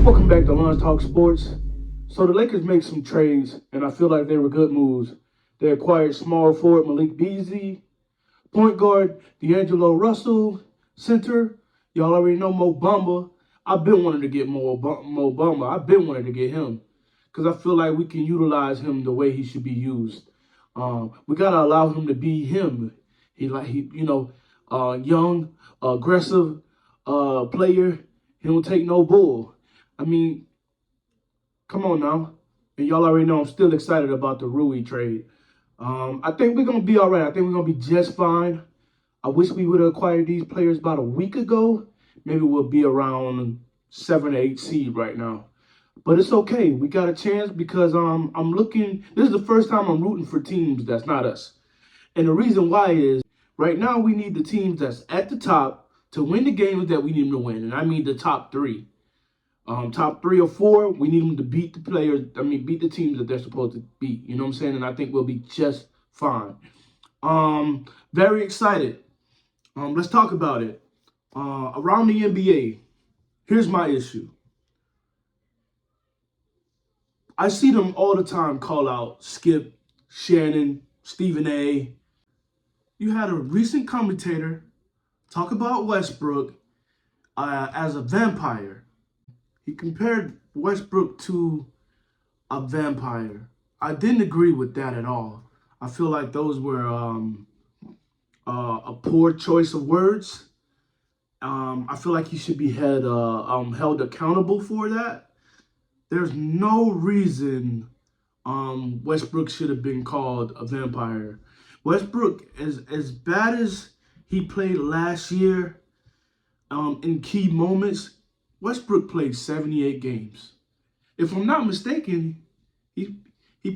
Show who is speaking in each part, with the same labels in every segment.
Speaker 1: Welcome back to Lunch Talk Sports. So the Lakers made some trades, and I feel like they were good moves. They acquired small forward Malik Beasley, point guard D'Angelo Russell, center. Y'all already know Mo Bamba. I've been wanting to get Mo Bamba. I've been wanting to get him because I feel like we can utilize him the way he should be used. We gotta allow him to be him. Young, aggressive player. He don't take no bull. I mean, come on now. And y'all already know I'm still excited about the Rui trade. I think we're going to be all right. I think we're going to be just fine. I wish we would have acquired these players about a week ago. Maybe we'll be around 7 or 8 seed right now. But it's okay. We got a chance because I'm looking. This is the first time I'm rooting for teams that's not us. And the reason why is right now we need the teams that's at the top to win the games that we need them to win. And I mean the top three. Top 3 or 4, we need them to beat the players. Beat the teams that they're supposed to beat. You know what I'm saying? And I think we'll be just fine. Very excited. Let's talk about it. Around the NBA, here's my issue. I see them all the time call out Skip, Shannon, Stephen A. You had a recent commentator talk about Westbrook as a vampire. He compared Westbrook to a vampire. I didn't agree with that at all. I feel like those were a poor choice of words. I feel like he should be held accountable for that. There's no reason Westbrook should have been called a vampire. Westbrook, as bad as he played last year in key moments, Westbrook played 78 games. If I'm not mistaken, he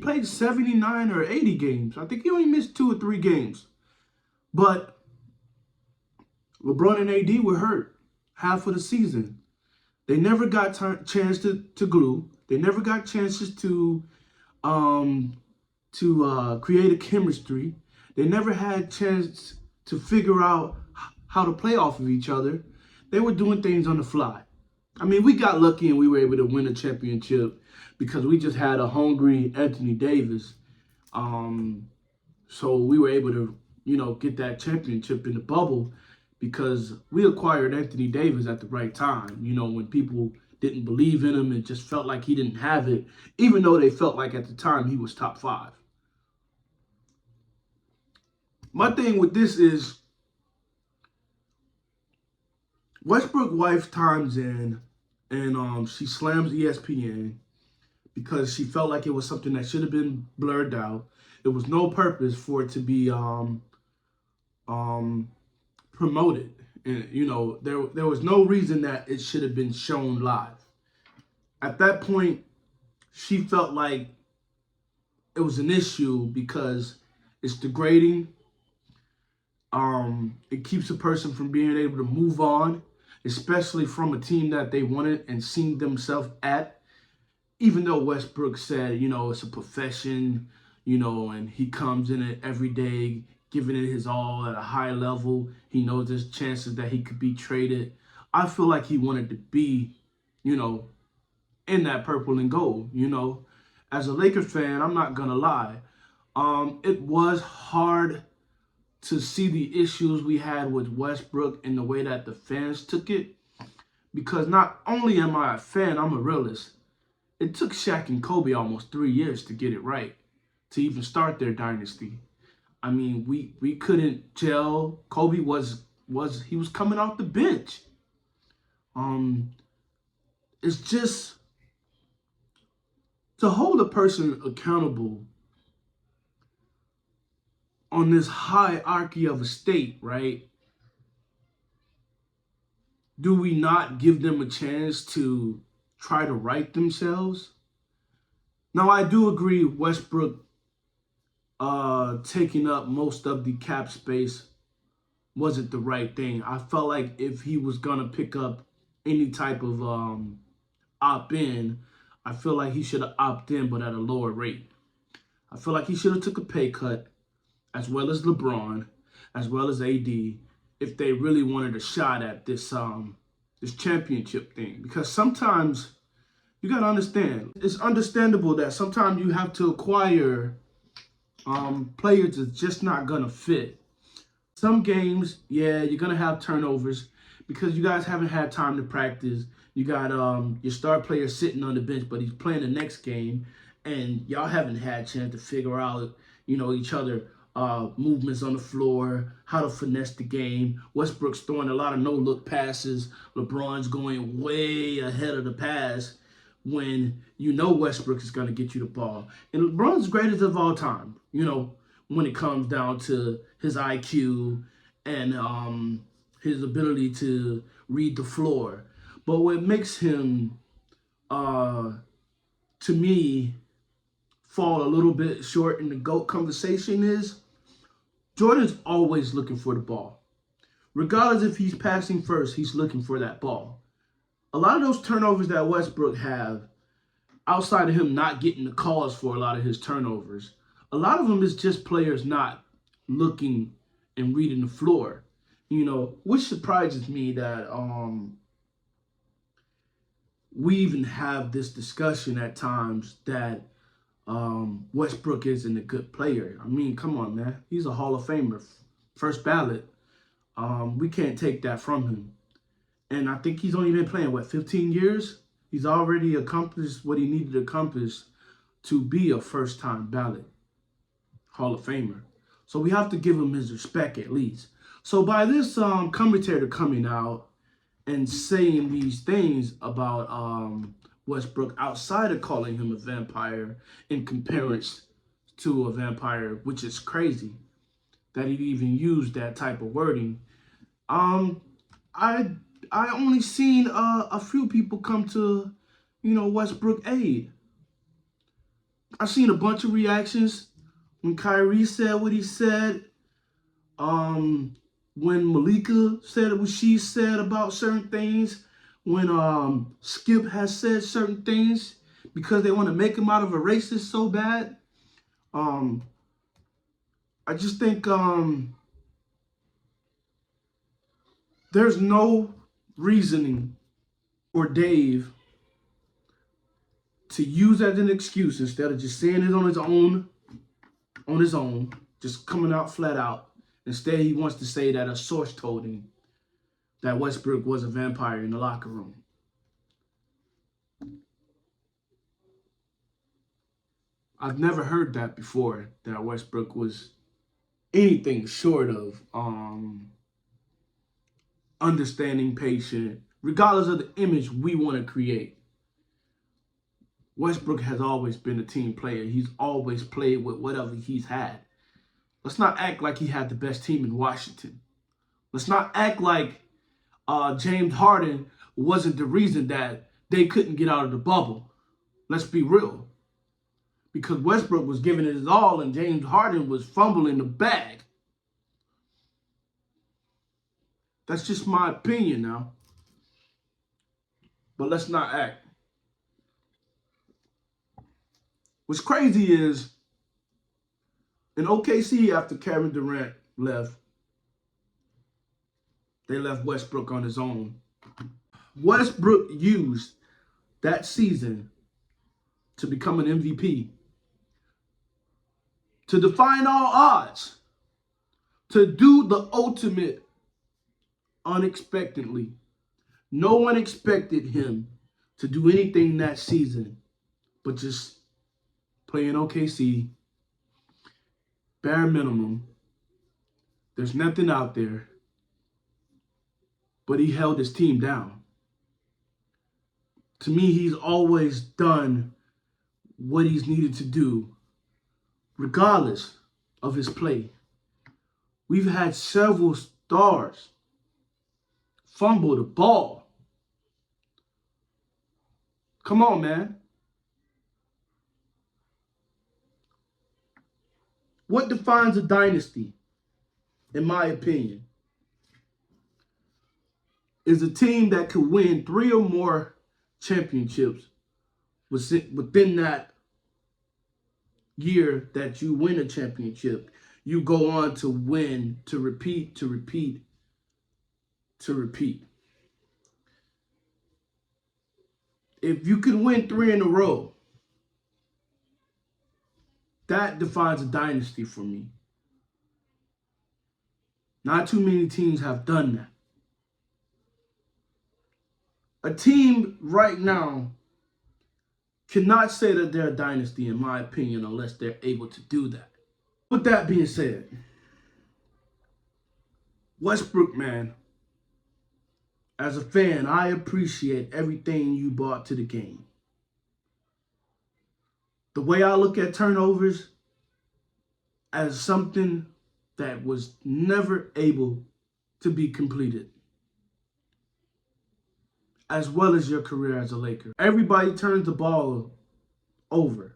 Speaker 1: played 79 or 80 games. I think he only missed 2 or 3 games. But LeBron and AD were hurt half of the season. They never got chance to glue. They never got chances to create a chemistry. They never had chance to figure out how to play off of each other. They were doing things on the fly. I mean, we got lucky and we were able to win a championship because we just had a hungry Anthony Davis. So we were able to, get that championship in the bubble because we acquired Anthony Davis at the right time, when people didn't believe in him and just felt like he didn't have it, even though they felt like at the time he was top 5. My thing with this is Westbrook wife times in and she slams ESPN because she felt like it was something that should have been blurred out. There was no purpose for it to be promoted. And, there was no reason that it should have been shown live. At that point, she felt like it was an issue because it's degrading. It keeps a person from being able to move on, especially from a team that they wanted and seen themselves at. Even though Westbrook said, it's a profession, and he comes in it every day, giving it his all at a high level. He knows there's chances that he could be traded. I feel like he wanted to be, in that purple and gold, As a Lakers fan, I'm not going to lie. It was hard to see the issues we had with Westbrook and the way that the fans took it. Because not only am I a fan, I'm a realist. It took Shaq and Kobe almost 3 years to get it right, to even start their dynasty. I mean, we couldn't gel. Kobe was coming off the bench. It's just to hold a person accountable on this hierarchy of a state, right? Do we not give them a chance to try to right themselves? Now, I do agree Westbrook taking up most of the cap space wasn't the right thing. I felt like if he was going to pick up any type of opt-in, I feel like he should have opted in, but at a lower rate. I feel like he should have took a pay cut, as well as LeBron, as well as AD, if they really wanted a shot at this championship thing. Because sometimes You got to understand, it's understandable that sometimes you have to acquire players that's just not going to fit. Some games, yeah, you're going to have turnovers because you guys haven't had time to practice. You got your star player sitting on the bench, but he's playing the next game, and y'all haven't had a chance to figure out, each other movements on the floor, how to finesse the game. Westbrook's throwing a lot of no-look passes. LeBron's going way ahead of the pass when you know Westbrook is going to get you the ball. And LeBron's greatest of all time, when it comes down to his IQ and his ability to read the floor. But what makes him, to me, fall a little bit short in the GOAT conversation is Jordan's always looking for the ball. Regardless if he's passing first, he's looking for that ball. A lot of those turnovers that Westbrook have, outside of him not getting the calls for a lot of his turnovers, a lot of them is just players not looking and reading the floor. Which surprises me that we even have this discussion at times that Westbrook isn't a good player. I mean, come on, man. He's a Hall of Famer, first ballot. We can't take that from him. And I think he's only been playing, 15 years? He's already accomplished what he needed to accomplish to be a first-time ballot Hall of Famer. So we have to give him his respect at least. So by this commentator coming out and saying these things about Westbrook outside of calling him a vampire in comparison to a vampire, which is crazy that he even used that type of wording. I only seen a few people come to, Westbrook aid. I seen a bunch of reactions when Kyrie said what he said. When Malika said what she said about certain things. When Skip has said certain things because they want to make him out of a racist so bad. I just think there's no reasoning for Dave to use as an excuse instead of just saying it on his own, just coming out flat out. Instead, he wants to say that a source told him that Westbrook was a vampire in the locker room. I've never heard that before, that Westbrook was anything short of understanding, patient, regardless of the image we want to create. Westbrook has always been a team player. He's always played with whatever he's had. Let's not act like he had the best team in Washington. Let's not act like James Harden wasn't the reason that they couldn't get out of the bubble. Let's be real. Because Westbrook was giving it his all and James Harden was fumbling the bag. That's just my opinion now. But let's not act. What's crazy is in OKC, after Kevin Durant left, they left Westbrook on his own. Westbrook used that season to become an MVP, to define all odds, to do the ultimate unexpectedly. No one expected him to do anything that season but just play in OKC, bare minimum. There's nothing out there. But he held his team down. To me, he's always done what he's needed to do, regardless of his play. We've had several stars fumble the ball. Come on, man. What defines a dynasty, in my opinion, is a team that could win 3 or more championships within that year that you win a championship. You go on to win, to repeat, to repeat, to repeat. If you can win 3 in a row, that defines a dynasty for me. Not too many teams have done that. A team right now cannot say that they're a dynasty, in my opinion, unless they're able to do that. With that being said, Westbrook, man, as a fan, I appreciate everything you brought to the game. The way I look at turnovers as something that was never able to be completed, as well as your career as a Laker. Everybody turns the ball over,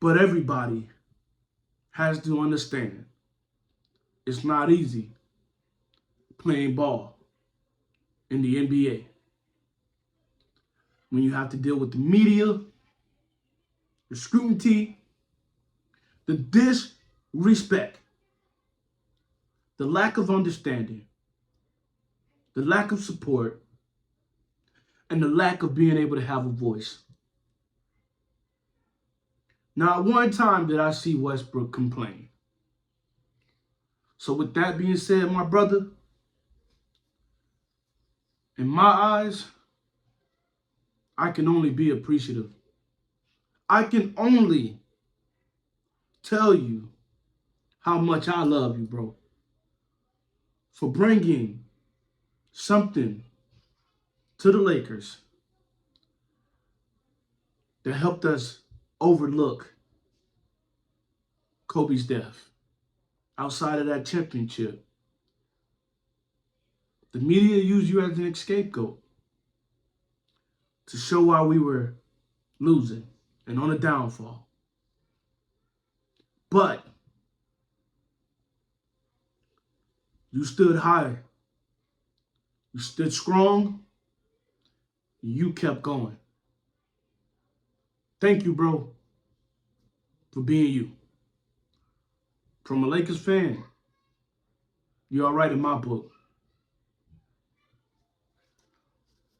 Speaker 1: but everybody has to understand it's not easy playing ball in the NBA. When you have to deal with the media, the scrutiny, the disrespect, the lack of understanding, the lack of support, and the lack of being able to have a voice. Not one time did I see Westbrook complain. So with that being said, my brother, in my eyes, I can only be appreciative. I can only tell you how much I love you, bro, for bringing something to the Lakers that helped us overlook Kobe's death. Outside of that championship, the media used you as an scapegoat to show why we were losing and on a downfall. But you stood high, you stood strong, and you kept going. Thank you, bro, for being you. From a Lakers fan, you're all right in my book.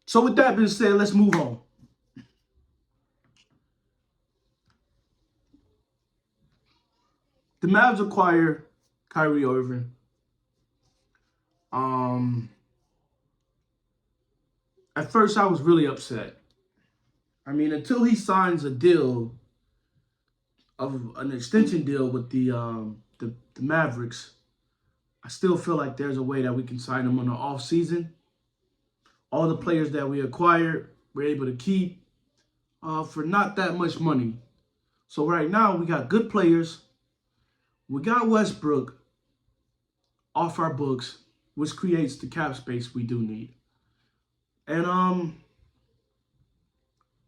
Speaker 1: So with that being said, let's move on. The Mavs acquire Kyrie Irving. At first, I was really upset. I mean, until he signs a deal of an extension deal with the Mavericks, I still feel like there's a way that we can sign him on the off season. All the players that we acquired, we're able to keep for not that much money. So right now, we got good players. We got Westbrook off our books, which creates the cap space we do need. And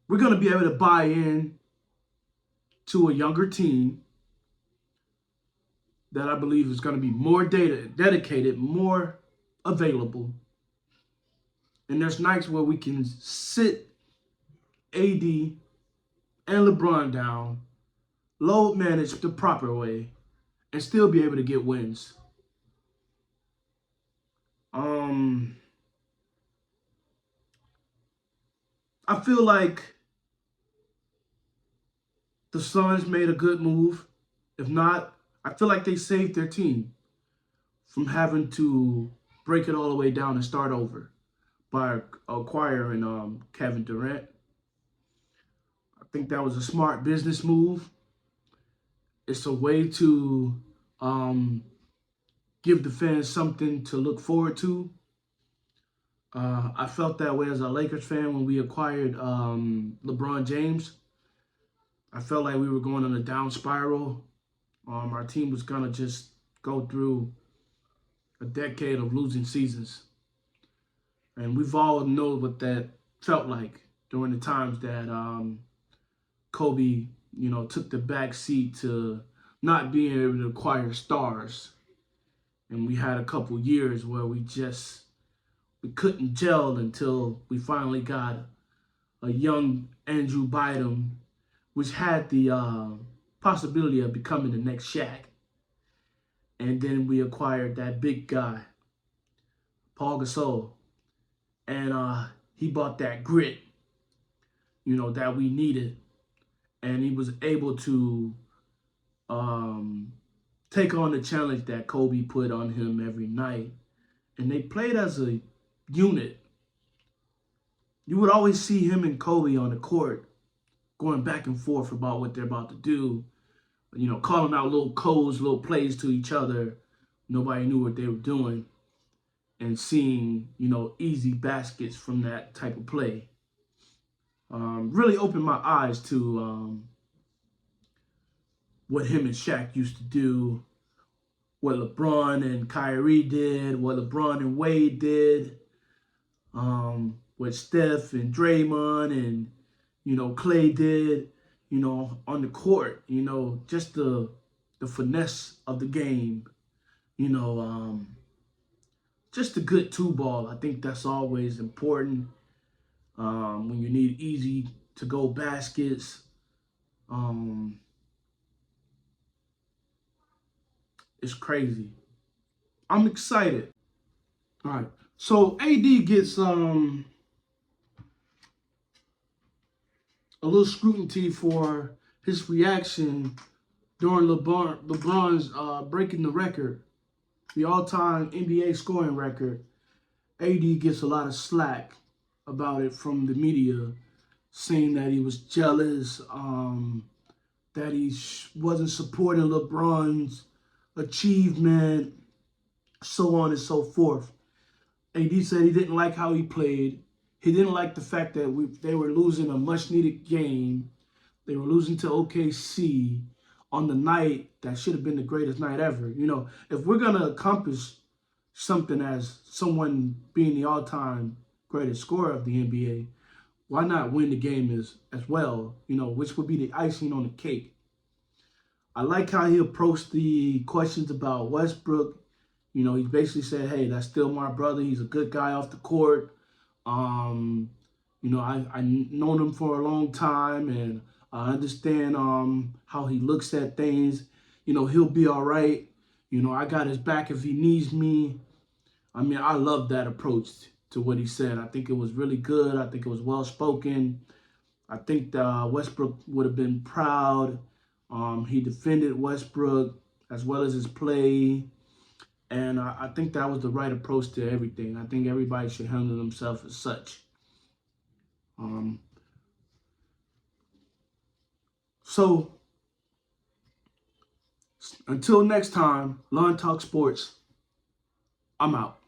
Speaker 1: we're going to be able to buy in to a younger team that I believe is going to be more dedicated, more available. And there's nights where we can sit AD and LeBron down, load manage the proper way, and still be able to get wins. I feel like the Suns made a good move. If not, I feel like they saved their team from having to break it all the way down and start over by acquiring Kevin Durant. I think that was a smart business move. It's a way to give the fans something to look forward to. I felt that way as a Lakers fan when we acquired LeBron James. I felt like we were going on a down spiral. Our team was going to just go through a decade of losing seasons. And we've all known what that felt like during the times that Kobe, took the back seat to not being able to acquire stars. And we had a couple years where we couldn't gel until we finally got a young Andrew Bynum, which had the possibility of becoming the next Shaq. And then we acquired that big guy, Paul Gasol. And he brought that grit, that we needed. And he was able to take on the challenge that Kobe put on him every night. And they played as a unit. You would always see him and Kobe on the court going back and forth about what they're about to do, calling out little codes, little plays to each other. Nobody knew what they were doing. And seeing, easy baskets from that type of play. Really opened my eyes to what him and Shaq used to do, what LeBron and Kyrie did, what LeBron and Wade did, what Steph and Draymond and, Clay did, on the court, just the finesse of the game, just a good two ball. I think that's always important when you need easy to go baskets. It's crazy. I'm excited. All right. So AD gets a little scrutiny for his reaction during LeBron's breaking the record, the all-time NBA scoring record. AD gets a lot of slack about it from the media, saying that he was jealous, that he wasn't supporting LeBron's achievement, so on and so forth. AD said he didn't like how he played. He didn't like the fact that they were losing a much-needed game. They were losing to OKC on the night that should have been the greatest night ever. If we're going to accomplish something as someone being the all-time greatest scorer of the NBA, why not win the game as well, which would be the icing on the cake. I like how he approached the questions about Westbrook. He basically said, hey, that's still my brother. He's a good guy off the court. I known him for a long time, and I understand how he looks at things. He'll be all right. I got his back if he needs me. I mean, I love that approach to what he said. I think it was really good. I think it was well-spoken. I think Westbrook would have been proud. He defended Westbrook as well as his play. And I think that was the right approach to everything. I think everybody should handle themselves as such. So, until next time, Lawn Talk Sports, I'm out.